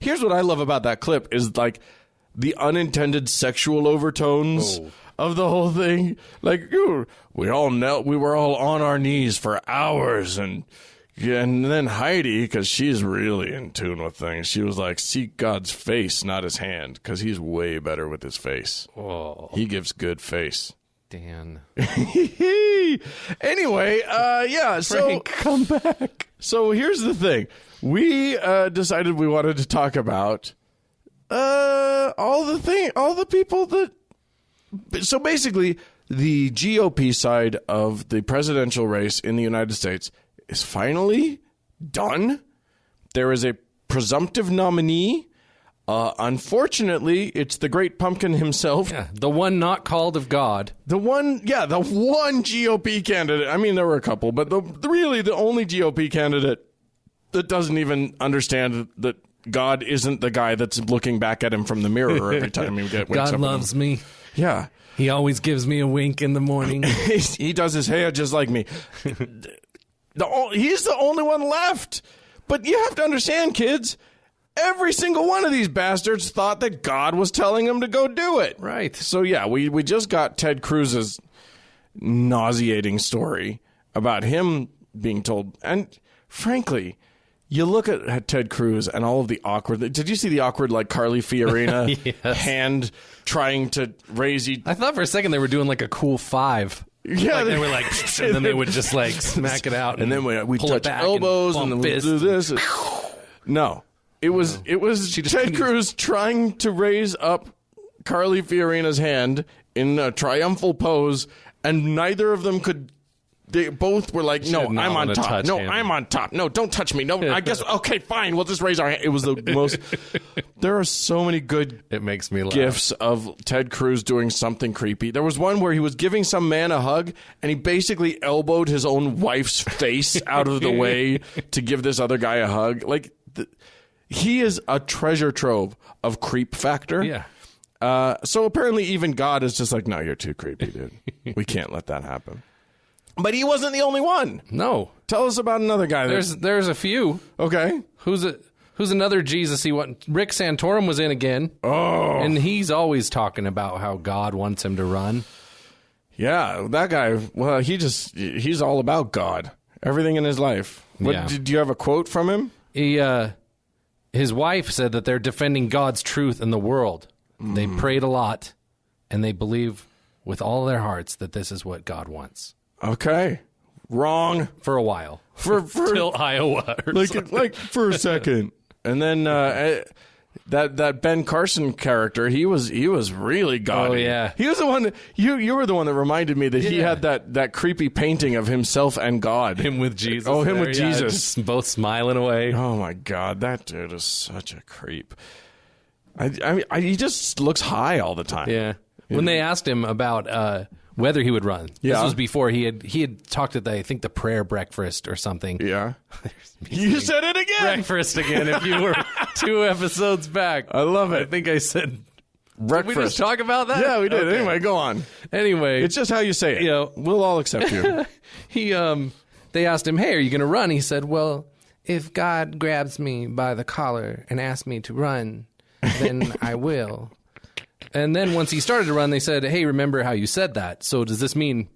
Speaker 2: Here's what I love about that clip is like the unintended sexual overtones of the whole thing. Like, we were all on our knees for hours, and then Heidi, because she's really in tune with things, she was like, seek God's face, not his hand, because he's way better with his face.
Speaker 1: Oh.
Speaker 2: He gives good face.
Speaker 1: Dan.
Speaker 2: Anyway,
Speaker 1: Frank, come back.
Speaker 2: So here's the thing. We decided we wanted to talk about all the people that... So basically, the GOP side of the presidential race in the United States is finally done. There is a presumptive nominee. Unfortunately, it's the great pumpkin himself.
Speaker 1: Yeah, the one not called of God.
Speaker 2: The one GOP candidate. I mean, there were a couple, but really the only GOP candidate that doesn't even understand that God isn't the guy that's looking back at him from the mirror every time he wakes up.
Speaker 1: God loves me.
Speaker 2: Yeah.
Speaker 1: He always gives me a wink in the morning.
Speaker 2: He does his hair just like me. He's the only one left. But you have to understand, kids, every single one of these bastards thought that God was telling him to go do it.
Speaker 1: Right.
Speaker 2: So, yeah, we just got Ted Cruz's nauseating story about him being told. And frankly, you look at Ted Cruz and all of the awkward. Did you see the awkward, like, Carly Fiorina
Speaker 1: Yes.
Speaker 2: hand trying to raise you?
Speaker 1: I thought for a second they were doing like a cool five.
Speaker 2: Yeah,
Speaker 1: Like they were like, and then they would just like smack it out,
Speaker 2: and then we
Speaker 1: pull it
Speaker 2: touch
Speaker 1: back
Speaker 2: elbows, and
Speaker 1: bump
Speaker 2: then we
Speaker 1: fists.
Speaker 2: do this. No, it was Ted Cruz trying to raise up Carly Fiorina's hand in a triumphal pose, and neither of them could. They both were like, "No,
Speaker 1: did not
Speaker 2: I'm on
Speaker 1: wanna
Speaker 2: top.
Speaker 1: touch
Speaker 2: No,
Speaker 1: him.
Speaker 2: I'm on top. No, don't touch me. No, I guess okay, fine. We'll just raise our hand." It was the most. There are so many good
Speaker 1: It makes me laugh.
Speaker 2: gifs of Ted Cruz doing something creepy. There was one where he was giving some man a hug, and he basically elbowed his own wife's face out of the way to give this other guy a hug. Like, he is a treasure trove of creep factor.
Speaker 1: Yeah.
Speaker 2: So apparently even God is just like, no, you're too creepy, dude. We can't let that happen. But he wasn't the only one.
Speaker 1: No,
Speaker 2: Tell us about another guy.
Speaker 1: there's a few.
Speaker 2: Okay.
Speaker 1: Who's another Jesus he went? Rick Santorum was in again.
Speaker 2: Oh.
Speaker 1: And he's always talking about how God wants him to run.
Speaker 2: Yeah, that guy, well, he's all about God. Everything in his life.
Speaker 1: Yeah.
Speaker 2: Do you have a quote from him?
Speaker 1: His wife said that they're defending God's truth in the world. They prayed a lot, and they believe with all their hearts that this is what God wants.
Speaker 2: Okay. Wrong.
Speaker 1: For a while.
Speaker 2: For
Speaker 1: Till Iowa. Or something.
Speaker 2: like for a second. And then that Ben Carson character, he was really gaudy.
Speaker 1: Oh, yeah.
Speaker 2: He was the one you were the one that reminded me that he
Speaker 1: Yeah.
Speaker 2: had that creepy painting of himself and God.
Speaker 1: Him with Jesus.
Speaker 2: Oh, him
Speaker 1: there,
Speaker 2: with
Speaker 1: yeah,
Speaker 2: Jesus.
Speaker 1: just both smiling away.
Speaker 2: Oh my God, that dude is such a creep. I mean, he just looks high all the time.
Speaker 1: Yeah. When they asked him about whether he would run, this
Speaker 2: Yeah.
Speaker 1: was before he had talked at I think the prayer breakfast or something.
Speaker 2: Yeah. You said it again.
Speaker 1: Breakfast again. If you were 2 episodes back,
Speaker 2: I love it.
Speaker 1: I think I said.
Speaker 2: Breakfast.
Speaker 1: Did we just talk about that?
Speaker 2: Yeah, we did.
Speaker 1: Okay.
Speaker 2: Anyway, go on.
Speaker 1: Anyway,
Speaker 2: It's just how you say it.
Speaker 1: You know,
Speaker 2: we'll all accept you.
Speaker 1: they asked him, "Hey, are you going to run?" He said, "Well, if God grabs me by the collar and asks me to run, then I will." And then once he started to run, they said, "Hey, remember how you said that? So does this mean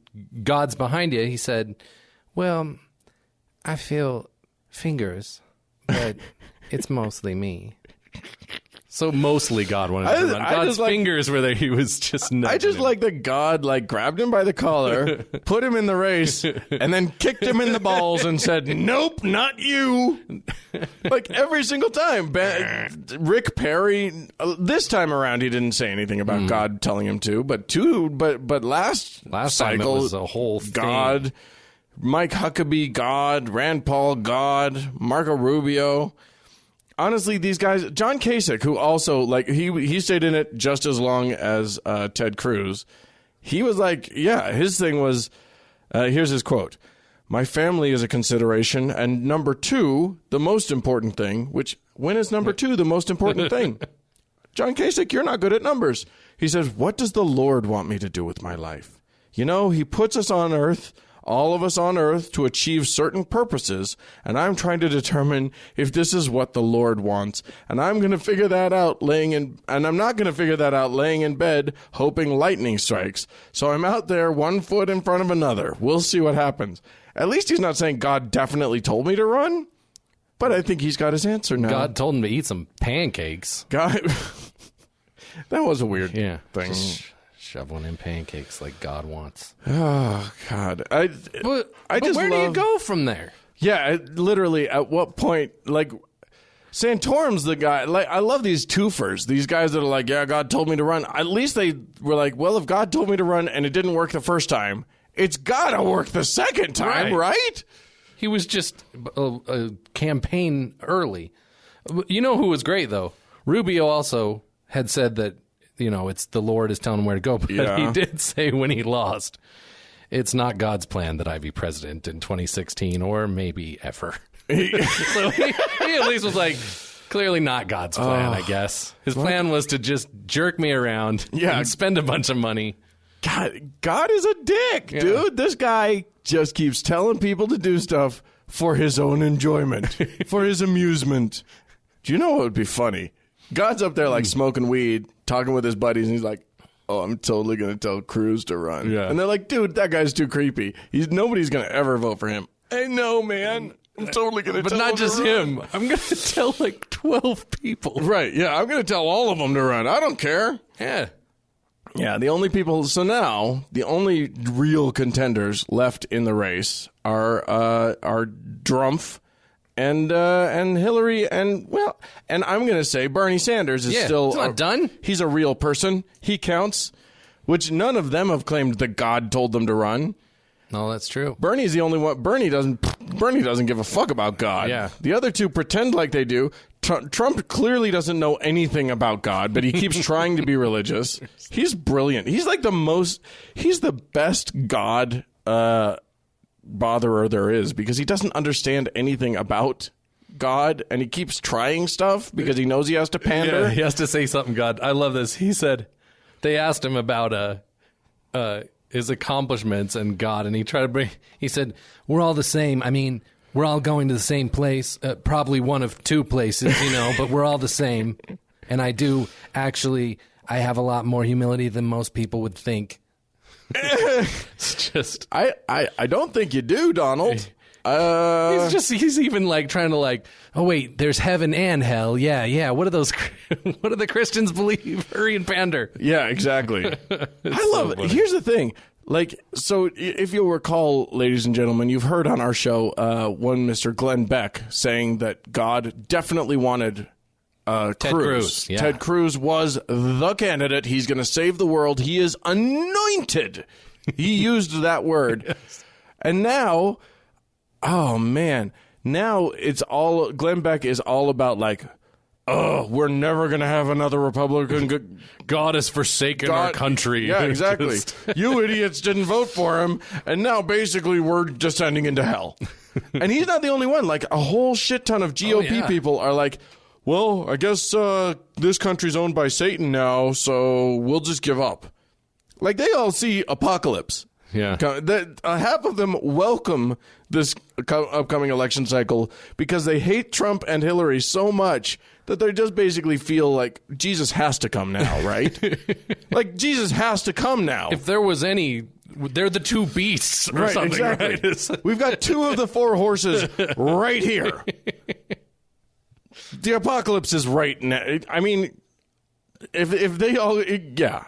Speaker 1: God's behind you?" He said, "Well, I feel fingers, but it's mostly me." So mostly God wanted to run.
Speaker 2: I
Speaker 1: God's
Speaker 2: just like-
Speaker 1: fingers were there. He was just nudging
Speaker 2: I just
Speaker 1: him.
Speaker 2: like that God grabbed him by the collar, put him in the race, and then kicked him in the balls and said, "Nope, not you." Like every single time. Rick Perry, this time around, he didn't say anything about God telling him to, but last
Speaker 1: time it
Speaker 2: cycle,
Speaker 1: was a whole thing.
Speaker 2: God, Mike Huckabee, God, Rand Paul, God, Marco Rubio. Honestly, these guys, John Kasich, who also, he stayed in it just as long as Ted Cruz. He was like, yeah, his thing was, here's his quote: "My family is a consideration, and number 2, the most important thing," which, when is number 2 the most important thing? John Kasich, you're not good at numbers. He says, "What does the Lord want me to do with my life? You know, he puts us on earth, all of us on earth, to achieve certain purposes, and I'm trying to determine if this is what the Lord wants, and I'm going to figure that out I'm not going to figure that out laying in bed hoping lightning strikes. So I'm out there 1 foot in front of another. We'll see what happens." At least he's not saying God definitely told me to run, but I think he's got his answer now.
Speaker 1: God told him to eat some pancakes.
Speaker 2: God, that was a weird
Speaker 1: Yeah,
Speaker 2: thing.
Speaker 1: just shoveling in pancakes like God wants.
Speaker 2: Oh God,
Speaker 1: But
Speaker 2: just
Speaker 1: where do you
Speaker 2: love-
Speaker 1: go from there?
Speaker 2: Yeah, literally. At what point, Santorum's the guy. I love these twofers. These guys that are like, "Yeah, God told me to run." At least they were like, "Well, if God told me to run and it didn't work the first time, it's gotta work the second time, right?"
Speaker 1: He was just a campaign early. You know who was great though? Rubio also had said that it's the Lord is telling him where to go, but
Speaker 2: Yeah.
Speaker 1: he did say when he lost, "It's not God's plan that I be president in 2016 or maybe ever." So he at least was like, clearly not God's plan, I guess. His plan was to just jerk me around and spend a bunch of money.
Speaker 2: God is a dick, dude. This guy just keeps telling people to do stuff for his own enjoyment, for his amusement. Do you know what would be funny? God's up there smoking weed, talking with his buddies, and he's like, "Oh, I'm totally going to tell Cruz to run."
Speaker 1: Yeah.
Speaker 2: And they're like, "Dude, that guy's too creepy. Nobody's going to ever vote for him." I know, man. I'm totally going to
Speaker 1: But
Speaker 2: tell
Speaker 1: not
Speaker 2: him
Speaker 1: just
Speaker 2: to run.
Speaker 1: him. I'm going to tell like 12 people.
Speaker 2: Right, yeah. I'm going to tell all of them to run. I don't care.
Speaker 1: Yeah.
Speaker 2: Yeah, the only people. So now the only real contenders left in the race are Drumpf and Hillary and I'm going to say Bernie Sanders is still
Speaker 1: he's not done.
Speaker 2: He's a real person. He counts, which none of them have claimed that God told them to run.
Speaker 1: No, that's true.
Speaker 2: Bernie's the only one. Bernie doesn't give a fuck about God.
Speaker 1: Yeah.
Speaker 2: The other two pretend like they do. Trump clearly doesn't know anything about God, but he keeps trying to be religious. He's brilliant. He's like he's the best God botherer there is because he doesn't understand anything about God and he keeps trying stuff because he knows he has to pander.
Speaker 1: Yeah, he has to say something, God. I love this. He said, they asked him about his accomplishments and God, and he said, we're all the same. I mean, we're all going to the same place, probably one of two places, but we're all the same. And I have a lot more humility than most people would think. It's just,
Speaker 2: I don't think you do, Donald.
Speaker 1: he's even like trying to like, oh wait, there's heaven and hell. Yeah. What do the Christians believe? Hurry and pander.
Speaker 2: Yeah, exactly. I love it. Here's the thing. So if you'll recall, ladies and gentlemen, you've heard on our show one Mr. Glenn Beck saying that God definitely wanted
Speaker 1: Ted Cruz. Yeah.
Speaker 2: Ted Cruz was the candidate. He's going to save the world. He is anointed. He used that word. Yes. And now, oh man, now Glenn Beck is all about like, oh, we're never going to have another Republican.
Speaker 1: God has forsaken our country.
Speaker 2: Yeah, exactly. You idiots didn't vote for him, and now basically we're descending into hell. And he's not the only one. Like, a whole shit ton of GOP people are like, well, I guess this country's owned by Satan now, so we'll just give up. Like, they all see apocalypse.
Speaker 1: Yeah.
Speaker 2: Half of them welcome this upcoming election cycle because they hate Trump and Hillary so much that they just basically feel like Jesus has to come now, right? Like, Jesus has to come now.
Speaker 1: If there was any, they're the two beasts or something,
Speaker 2: exactly.
Speaker 1: Right?
Speaker 2: We've got two of the four horses right here. The apocalypse is right now. I mean, if they all, yeah.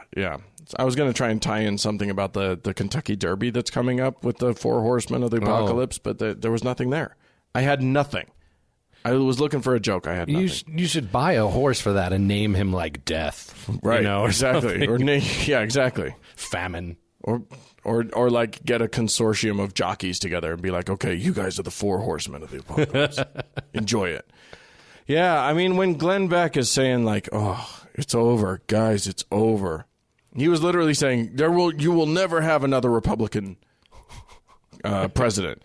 Speaker 2: I was going to try and tie in something about the Kentucky Derby that's coming up with the four horsemen of the apocalypse, but there was nothing there. I had nothing. I was looking for a joke. I had nothing.
Speaker 1: You should buy a horse for that and name him like Death.
Speaker 2: Right,
Speaker 1: or
Speaker 2: exactly.
Speaker 1: something.
Speaker 2: Yeah, exactly.
Speaker 1: Famine.
Speaker 2: Or like get a consortium of jockeys together and be like, okay, you guys are the four horsemen of the apocalypse. Enjoy it. Yeah, I mean, when Glenn Beck is saying like, oh, it's over, guys, it's over. He was literally saying, you will never have another Republican president.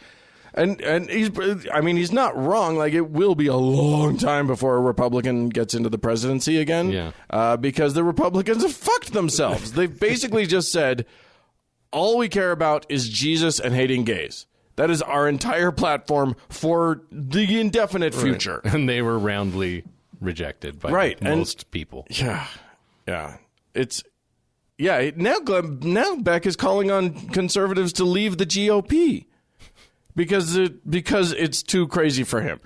Speaker 2: And he's not wrong. Like, it will be a long time before a Republican gets into the presidency again. Yeah. Because the Republicans have fucked themselves. They've basically just said, all we care about is Jesus and hating gays. That is our entire platform for the indefinite future.
Speaker 1: Right. And they were roundly rejected by most people.
Speaker 2: Yeah. Now Beck is calling on conservatives to leave the GOP because it's too crazy for him.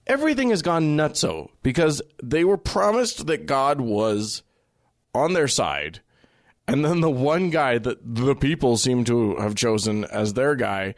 Speaker 2: Everything has gone nutso because they were promised that God was on their side, and then the one guy that the people seem to have chosen as their guy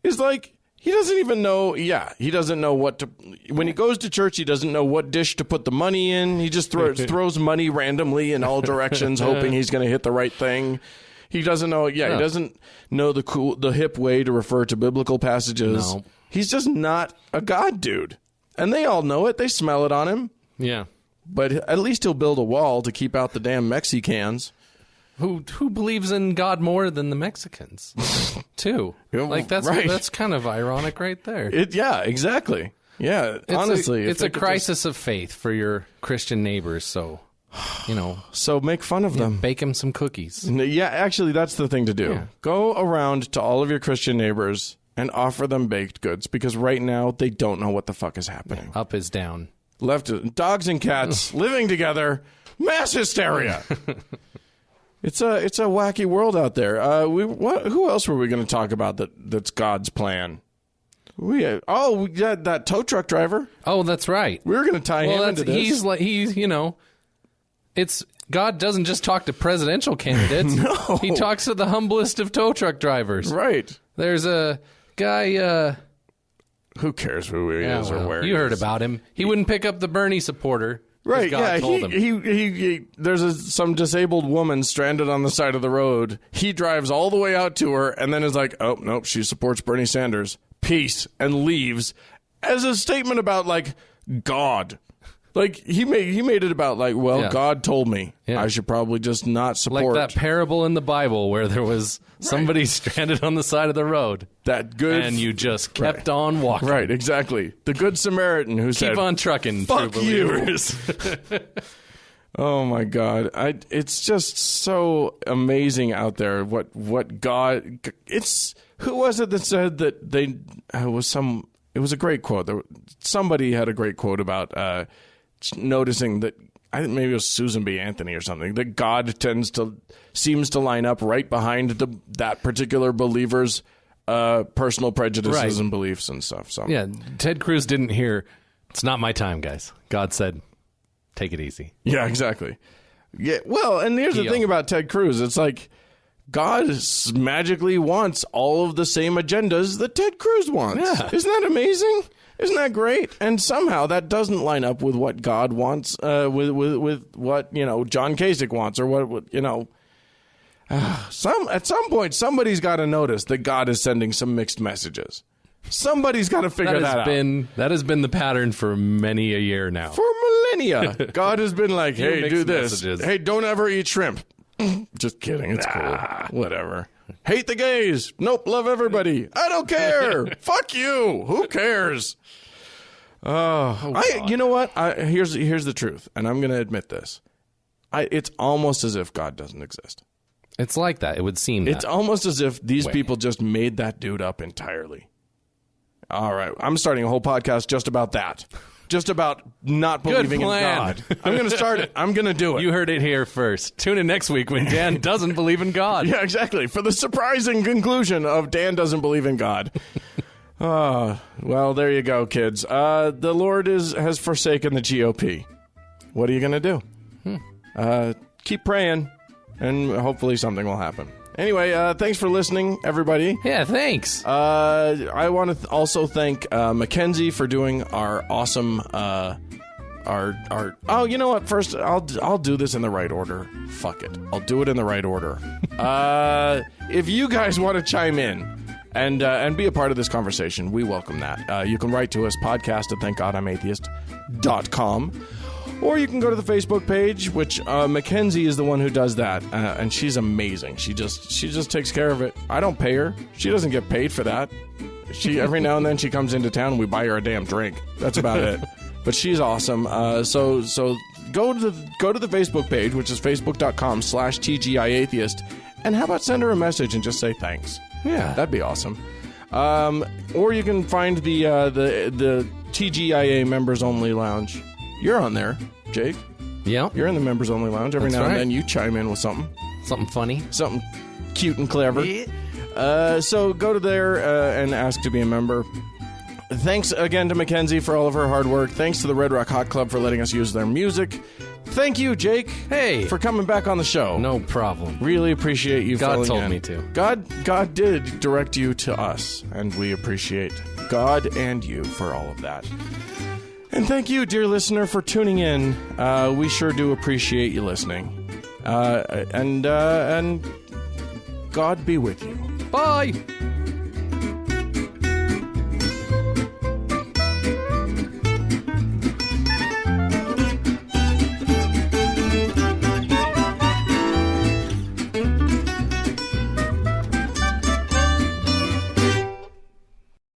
Speaker 2: is like, he doesn't even know. Yeah, he doesn't know what to. When he goes to church, he doesn't know what dish to put the money in. He just throws money randomly in all directions, hoping he's going to hit the right thing. He doesn't know. Yeah, he doesn't know the hip way to refer to biblical passages. No. He's just not a God dude, and they all know it. They smell it on him.
Speaker 1: Yeah,
Speaker 2: but at least he'll build a wall to keep out the damn Mexicans.
Speaker 1: Who believes in God more than the Mexicans, too? Like, that's kind of ironic right there.
Speaker 2: Yeah, exactly. Yeah, honestly.
Speaker 1: It's a crisis of faith for your Christian neighbors, so,
Speaker 2: So make fun of them.
Speaker 1: Bake them some cookies.
Speaker 2: Yeah, actually, that's the thing to do. Yeah. Go around to all of your Christian neighbors and offer them baked goods, because right now they don't know what the fuck is happening.
Speaker 1: Up is down.
Speaker 2: Dogs and cats living together. Mass hysteria. It's a wacky world out there. Who else were we going to talk about that's God's plan? We had that tow truck driver.
Speaker 1: Oh, that's right.
Speaker 2: We were going to tie him into this.
Speaker 1: He's it's God doesn't just talk to presidential candidates.
Speaker 2: No.
Speaker 1: He talks to the humblest of tow truck drivers.
Speaker 2: Right.
Speaker 1: There's a guy.
Speaker 2: Who cares who he is or where?
Speaker 1: You heard about him. He wouldn't pick up the Bernie supporter.
Speaker 2: Right,
Speaker 1: God told him.
Speaker 2: He there's some disabled woman stranded on the side of the road. He drives all the way out to her and then is like, oh, nope, she supports Bernie Sanders. Peace, and leaves as a statement about, like, God. Like, he made it about, like, well, God told me I should probably just not support.
Speaker 1: Like that parable in the Bible where there was somebody stranded on the side of the road.
Speaker 2: That good.
Speaker 1: And you just kept on walking.
Speaker 2: Right, exactly. The Good Samaritan who said,
Speaker 1: keep on trucking,
Speaker 2: fuck
Speaker 1: true
Speaker 2: you.
Speaker 1: believers.
Speaker 2: Oh, my God. It's just so amazing out there what God... Who was it that said that it was a great quote. Somebody had a great quote about noticing that, I think maybe it was Susan B. Anthony or something, that God seems to line up right behind that particular believer's personal prejudices and beliefs and stuff. So
Speaker 1: yeah, Ted Cruz didn't hear, it's not my time, guys. God said, take it easy.
Speaker 2: Yeah, exactly. Yeah, well, and here's the thing about Ted Cruz. It's like, God magically wants all of the same agendas that Ted Cruz wants.
Speaker 1: Yeah.
Speaker 2: Isn't that amazing? Isn't that great? And somehow that doesn't line up with what God wants, with what, John Kasich wants, or what at some point, somebody's got to notice that God is sending some mixed messages. Somebody's got to figure that out.
Speaker 1: That has been the pattern for many a year now.
Speaker 2: For millennia. God has been like, hey, do this.
Speaker 1: Messages.
Speaker 2: Hey, don't ever eat shrimp. Just kidding. It's cool. Whatever. Hate the gays. Nope. Love everybody. I don't care. Fuck you. Who cares? You know what? Here's the truth, and I'm going to admit this. It's almost as if God doesn't exist.
Speaker 1: It's like that. It would seem
Speaker 2: It's almost as if these people just made that dude up entirely. All right. I'm starting a whole podcast just about that. Just about not believing in God. I'm going to start it. I'm going to do it.
Speaker 1: You heard it here first. Tune in next week when Dan doesn't believe in God.
Speaker 2: Yeah, exactly. For the surprising conclusion of Dan doesn't believe in God. Well, there you go, kids. The Lord has forsaken the GOP. What are you going to do? Keep praying, and hopefully something will happen. Anyway, thanks for listening, everybody.
Speaker 1: Yeah, thanks.
Speaker 2: I want to also thank Mackenzie for doing our awesome Oh, you know what? First, I'll do this in the right order. Fuck it. I'll do it in the right order. If you guys want to chime in and be a part of this conversation, we welcome that. You can write to us, podcast@thankgodimatheist.com. Or you can go to the Facebook page, which Mackenzie is the one who does that, and she's amazing. She just takes care of it. I don't pay her. She doesn't get paid for that. She every now and then she comes into town and we buy her a damn drink. That's about it. But she's awesome. So go to the Facebook page, which is facebook.com/TGIAtheist, and how about send her a message and just say thanks.
Speaker 1: Yeah,
Speaker 2: that'd be awesome. Or you can find the TGIA Members Only Lounge. You're on there, Jake.
Speaker 1: Yeah.
Speaker 2: You're in the Members Only Lounge. Every now and then you chime in with something.
Speaker 1: Something funny.
Speaker 2: Something cute and clever. Yeah. So go to there and ask to be a member. Thanks again to Mackenzie for all of her hard work. Thanks to the Red Rock Hot Club for letting us use their music. Thank you, Jake.
Speaker 1: Hey.
Speaker 2: For coming back on the show.
Speaker 1: No problem.
Speaker 2: Really appreciate you
Speaker 1: God
Speaker 2: filling
Speaker 1: told
Speaker 2: in.
Speaker 1: me to.
Speaker 2: God did direct you to us, and we appreciate God and you for all of that. And thank you, dear listener, for tuning in. We sure do appreciate you listening. And God be with you.
Speaker 1: Bye.